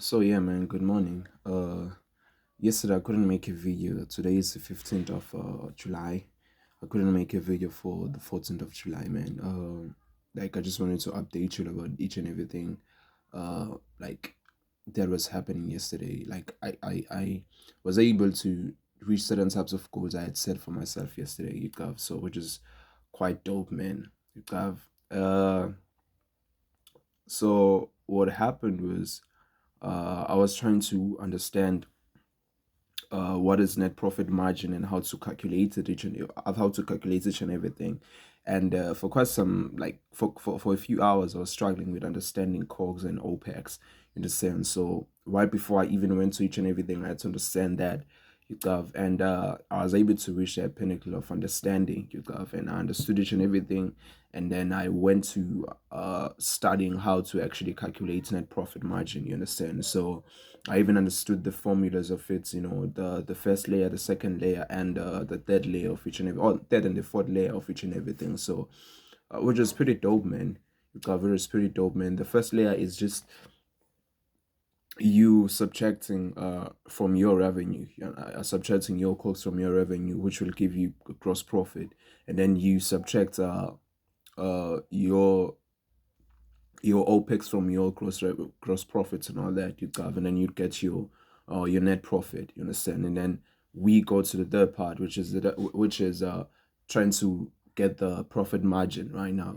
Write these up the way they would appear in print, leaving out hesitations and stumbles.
So yeah, man. Good morning. Yesterday I couldn't make a video. Today is the 15th of July. I couldn't make a video for the 14th of July, man. Like I just wanted to update you about each and everything. Like that was happening yesterday. Like I was able to reach certain types of goals I had set for myself yesterday. You got so which is quite dope, man. You got so what happened was I was trying to understand what is net profit margin and how to calculate it how to calculate each and everything. And for quite some for a few hours I was struggling with understanding COGS and OPEX in the sense. So right before I even went to each and everything, I had to understand that you gov, and I was able to reach that pinnacle of understanding you gov, and I understood each and everything. And then I went to studying how to actually calculate net profit margin, you understand. So I even understood the formulas of it, the first layer, the second layer, and the third layer of each and every, or third and the fourth layer of each and everything. So, which is pretty dope, man. You cover is pretty dope, man. The first layer is just you subtracting from your revenue, subtracting your costs from your revenue, which will give you gross profit, and then you subtract your OPEX from your gross profits and all that you have, and then you get your net profit. You understand? And then we go to the third part, which is trying to get the profit margin right now.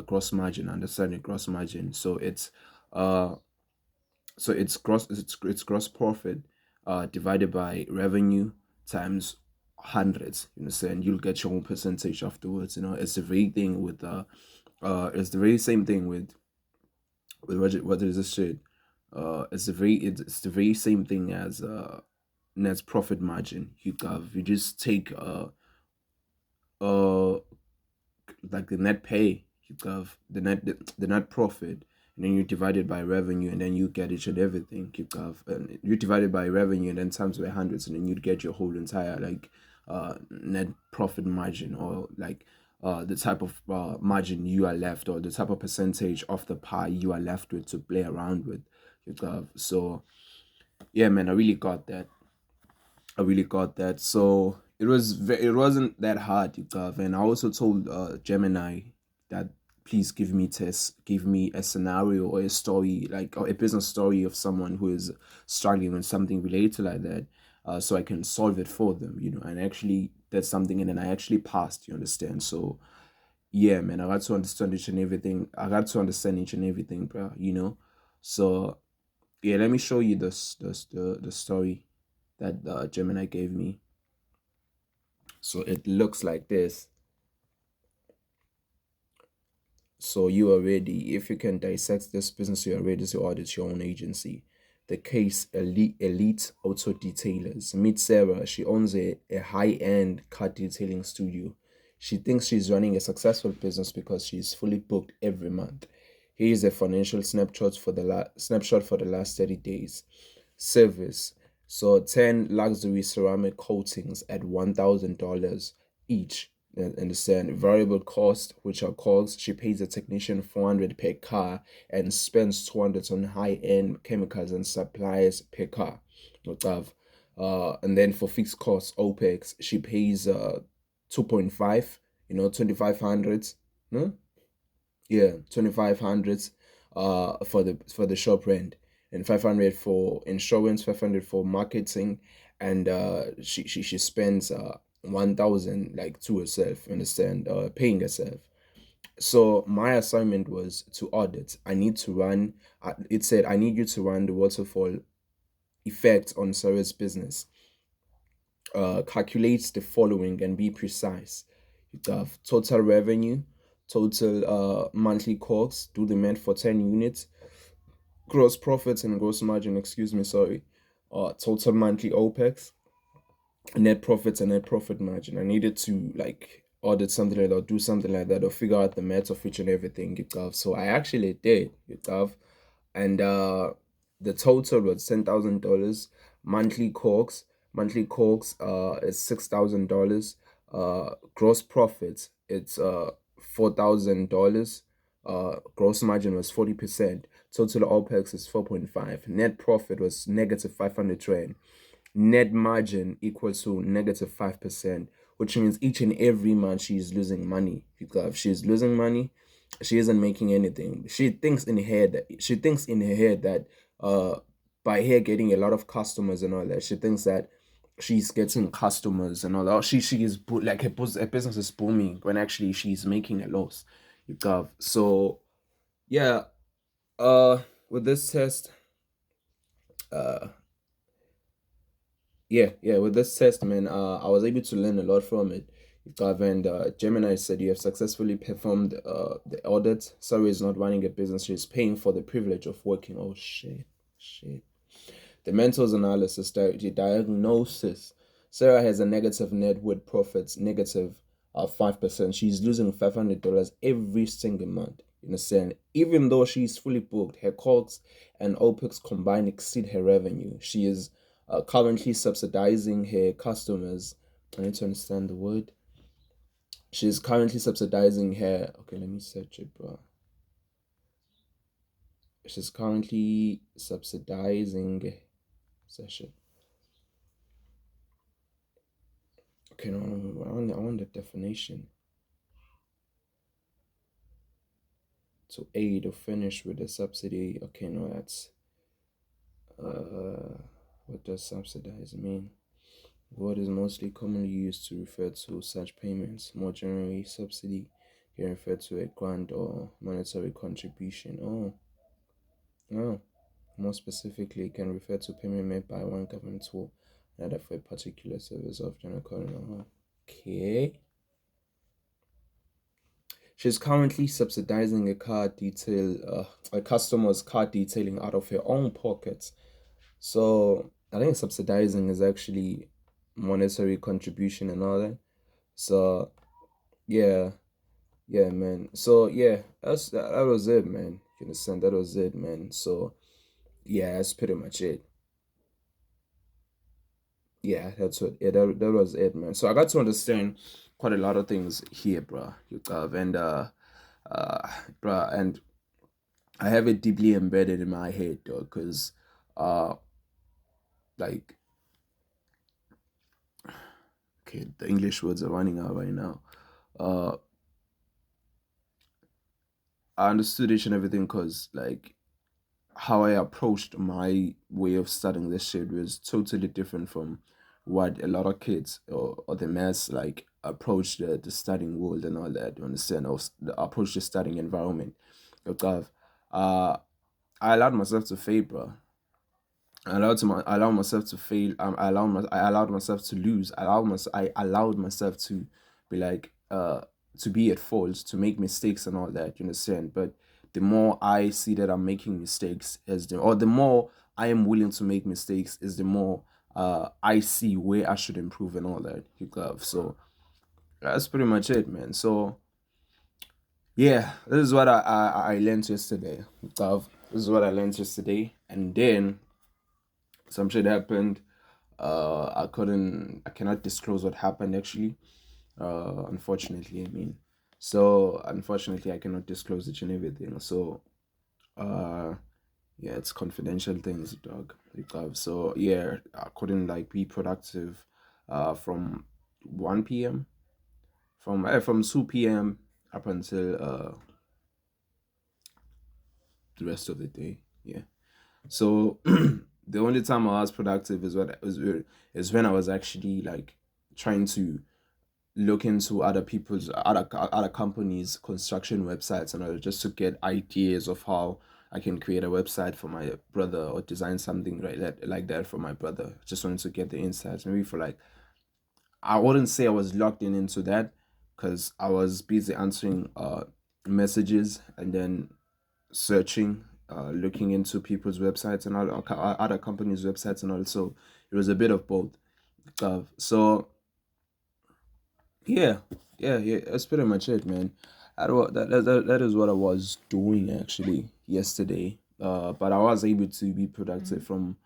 Gross margin. Understanding gross margin. Uh it's gross profit divided by revenue times hundreds. You understand? You'll get your own percentage afterwards. It's the very thing with it's the very same thing with what is this shit. It's the very same thing as net profit margin. You just take uh like the net pay, you have the net profit, and then you divide it by revenue, and then you get each and everything. You have, and you divide it by revenue and then times by hundreds, and then you'd get your whole entire net profit margin, or like the type of margin you are left, or the type of percentage of the pie you are left with to play around with. You have, so yeah, man, I really got that. So it wasn't that hard, you guys. And I also told Gemini that please give me a scenario or a story, like, or a business story of someone who is struggling with something related like that, so I can solve it for them, and actually that's something, and then I actually passed, you understand. So yeah, man, I got to understand each and everything. I got to understand each and everything, bro. So yeah, let me show you the story that Gemini gave me. So it looks like this. So you are ready. If you can dissect this business, you are ready to audit your own agency. The case Elite Auto Detailers. Meet Sarah. She owns a high-end car detailing studio. She thinks she's running a successful business because she's fully booked every month. Here is a financial snapshot for the last 30 days. Service. So 10 luxury ceramic coatings at $1,000 each. Understand? Variable cost, which are costs, she pays a technician 400 per car and spends 200 on high-end chemicals and supplies per car. Not have. And then for fixed costs, OPEX, she pays 2.5, 2500. No? Yeah, 2500 for the shop rent, and 500 for insurance, 500 for marketing, and she spends 1000 like to herself, understand, paying herself. So my assignment was to audit. I need to run it said I need you to run the waterfall effect on Sarah's business. Calculate the following and be precise. You have total revenue, total monthly costs, do the math for 10 units, gross profits and gross margin, excuse me, sorry, total monthly OPEX, net profits and net profit margin. I needed to like audit something like that, or do something like that, or figure out the math of each and everything, you have. So I actually did, you have. And the total was $10,000. Monthly costs is $6,000. Gross profits, it's $4,000. Gross margin was 40%. Total OPEX is 4.5. Net profit was negative 500 rand. Net margin equals to negative 5%, which means each and every month she's losing money. Because if she's losing money, she isn't making anything. She thinks in her head that by her getting a lot of customers and all that, she thinks that she's getting customers and all that. She is like her business is booming when actually she's making a loss. So yeah, uh with this test, uh with this test, man, I was able to learn a lot from it. And Gemini said you have successfully performed the audit. Sorry is not running a business, she's paying for the privilege of working. Oh shit. The mentors analysis, the diagnosis. Sarah has a negative net worth profits, negative 5%. She's losing $500 every single month. You understand? Even though she's fully booked, her costs and OPEX combined exceed her revenue. She is currently subsidizing her customers. I need to understand the word. She's currently subsidizing her. Okay, let me search it, bro. She's currently subsidizing. Session. Okay, no, I want the definition. To aid or finish with a subsidy. Okay, no, that's what does subsidize mean? What is mostly commonly used to refer to such payments. More generally, subsidy can refer to a grant or monetary contribution. Oh, more specifically, it can refer to payment made by one government to another for a particular service of general calling. Okay. She's currently subsidizing a customer's car detailing out of her own pockets. So I think subsidizing is actually monetary contribution and all that. So yeah, man. So yeah, that was it, man. You understand? That was it, man. So yeah, that's pretty much it. Yeah, that's what. Yeah, that was it, man. So I got to understand quite a lot of things here, bro. And uh, bruh, and I have it deeply embedded in my head, though, because, uh, like, okay, the English words are running out right now. Uh, I understood each and everything because, like, how I approached my way of studying this shit was totally different from what a lot of kids or the mass like approach the studying world and all that. You understand? Or the approach the studying environment. Because, uh, I allowed myself to fail, bro. I allowed myself to fail. I allowed myself to lose. I allowed myself to be like to be at fault, to make mistakes and all that. You understand? But the more I see that I'm making mistakes, the more I am willing to make mistakes, is the more I see where I should improve and all that. So that's pretty much it, man. So yeah, this is what I learned yesterday. This is what I learned yesterday, and then some shit happened. I cannot disclose what happened actually. Unfortunately, I mean, so unfortunately, I cannot disclose each and everything. So, uh, yeah, it's confidential things, dog. So yeah, I couldn't like be productive, from 1 p.m. From 2 p.m. up until the rest of the day. Yeah. So the only time I was productive is when I was actually like trying to look into other companies' construction websites and all, just to get ideas of how I can create a website for my brother or design something like that for my brother. Just wanted to get the insights. Maybe for like, I wouldn't say I was locked in into that because I was busy answering messages and then searching, looking into people's websites and other companies' websites and all. So it was a bit of both. So yeah, yeah. That's pretty much it, man. That is what I was doing actually yesterday. But I was able to be productive from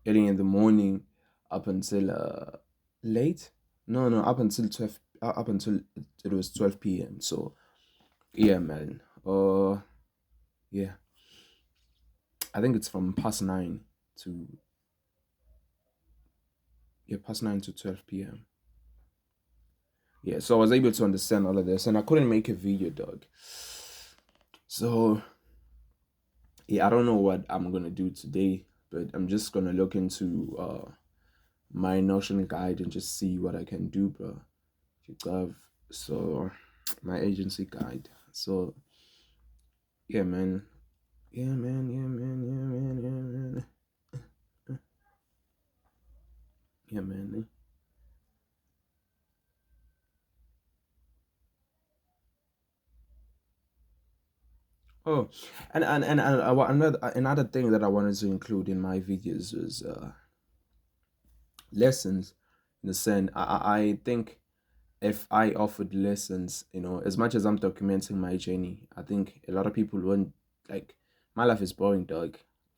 early in the morning up until late. No, up until 12. Up until it was 12 p.m. So yeah, man. Yeah, I think it's from past 9 to past 9 to 12 p.m. Yeah, so I was able to understand all of this, and I couldn't make a video, dog. So yeah, I don't know what I'm gonna do today, but I'm just gonna look into my Notion guide and just see what I can do, bro. So my agency guide. So yeah, man. Yeah, man. Yeah, man. Yeah, man. Yeah, man. Yeah, man. Oh, another thing that I wanted to include in my videos was lessons. In the sense, I think if I offered lessons, as much as I'm documenting my journey, I think a lot of people won't like. My life is boring, dog,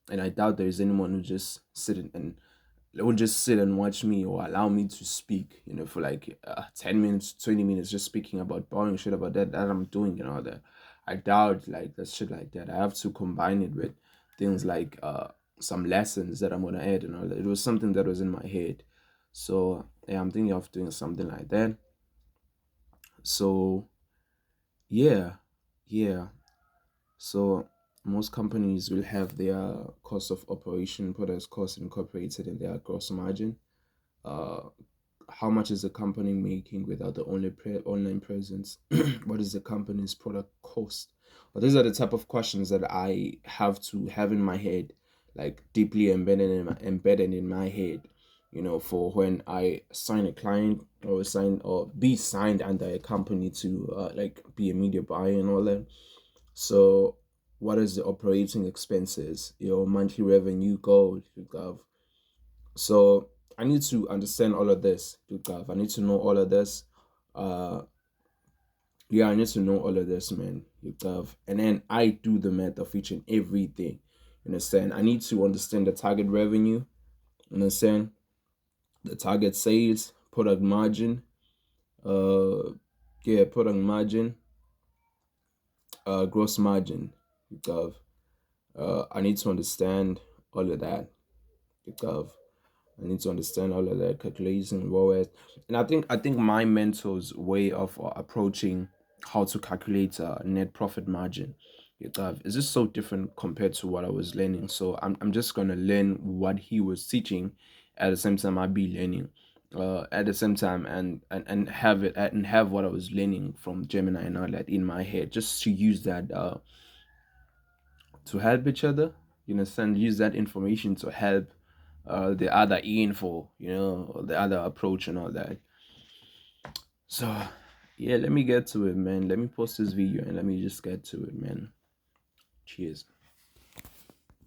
and I doubt there is anyone who just would just sit and watch me or allow me to speak, for like 10 minutes, 20 minutes, just speaking about boring shit about that I'm doing, that I doubt like that shit like that. I have to combine it with things like some lessons that I'm gonna add and all that. It was something that was in my head, so yeah, I'm thinking of doing something like that. So yeah, yeah. So most companies will have their cost of operation, products cost incorporated in their gross margin. Uh, how much is the company making without the online presence? What is the company's product cost? Well, these are the type of questions that I have to have in my head, like deeply embedded in my head, for when I sign a client or be signed under a company to like be a media buyer and all that. So what is the operating expenses, your monthly revenue goal, so I need to understand all of this, I need to know all of this. Uh, yeah, I need to know all of this, man. And then I do the math of each and everything. You understand? I need to understand the target revenue. Understand the target sales, product margin. Product margin, gross margin. I need to understand all of that. I need to understand all of that calculation, and I think my mentor's way of approaching how to calculate net profit margin, is just so different compared to what I was learning. So I'm just gonna learn what he was teaching, at the same time I be learning, at the same time, and have what I was learning from Gemini and all that in my head, just to use that to help each other, use that information to help the other info, or the other approach and all that. So yeah, let me get to it, man. Let me post this video and let me just get to it, man. Cheers.